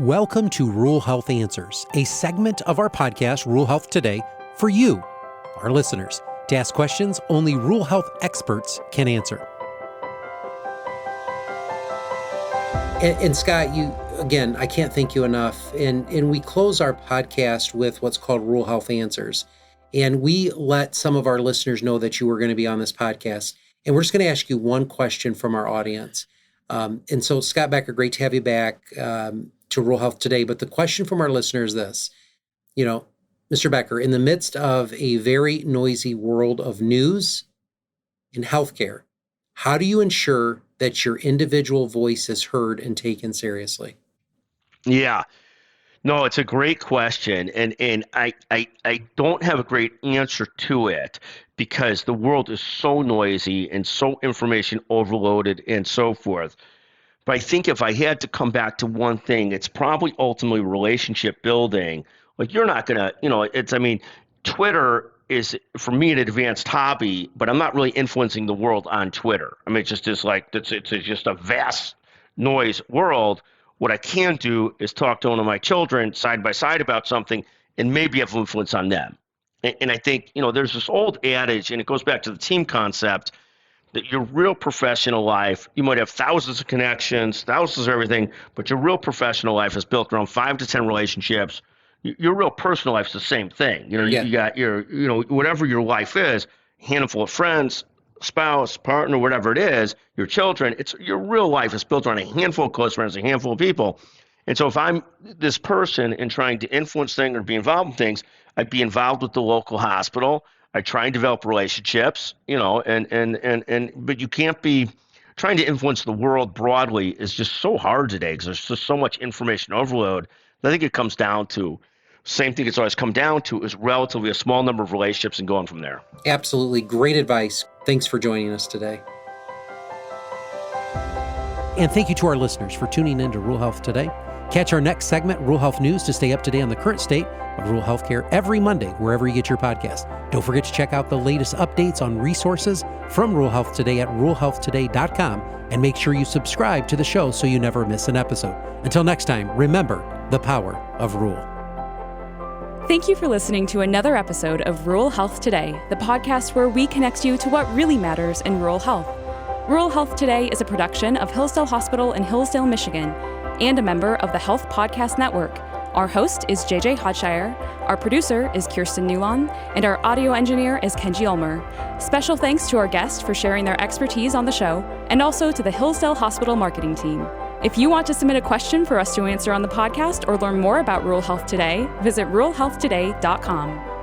Welcome to Rural Health Answers, a segment of our podcast, Rural Health Today, for you, our listeners, to ask questions only rural health experts can answer. And Scott, again, I can't thank you enough. And we close our podcast with what's called Rural Health Answers. And we let some of our listeners know that you were going to be on this podcast. And we're just going to ask you one question from our audience. And so, Scott Becker, great to have you back to Rural Health Today. But the question from our listeners is this. Mr. Becker, in the midst of a very noisy world of news and healthcare, how do you ensure that your individual voice is heard and taken seriously? Yeah. No, it's a great question. And I don't have a great answer to it because the world is so noisy and so information overloaded and so forth. But I think if I had to come back to one thing, it's probably ultimately relationship building. Like you're not going to, Twitter is for me an advanced hobby, but I'm not really influencing the world on Twitter. It's just it's just a vast noise world. What I can do is talk to one of my children side by side about something and maybe have influence on them. And I think, there's this old adage, and it goes back to the team concept, that your real professional life, you might have thousands of connections, thousands of everything, but your real professional life is built around 5 to 10 relationships. Your real personal life is the same thing. You got your, whatever your life is, handful of friends, spouse, partner, whatever it is, your children, your real life is built around a handful of close friends, a handful of people. And so if I'm this person and trying to influence things or be involved in things, I'd be involved with the local hospital. I try and develop relationships, but you can't be trying to influence the world broadly is just so hard today because there's just so much information overload. I think it comes down to same thing it's always come down to is relatively a small number of relationships and going from there. Absolutely. Great advice. Thanks for joining us today. And thank you to our listeners for tuning in to Rural Health Today. Catch our next segment, Rural Health News, to stay up to date on the current state of rural healthcare every Monday, wherever you get your podcast. Don't forget to check out the latest updates on resources from Rural Health Today at ruralhealthtoday.com, and make sure you subscribe to the show so you never miss an episode. Until next time, remember the power of rural. Thank you for listening to another episode of Rural Health Today, the podcast where we connect you to what really matters in rural health. Rural Health Today is a production of Hillsdale Hospital in Hillsdale, Michigan, and a member of the Health Podcast Network. Our host is JJ Hodshire, our producer is Kirsten Newlon, and our audio engineer is Kenji Ulmer. Special thanks to our guests for sharing their expertise on the show, and also to the Hillsdale Hospital marketing team. If you want to submit a question for us to answer on the podcast or learn more about Rural Health Today, visit ruralhealthtoday.com.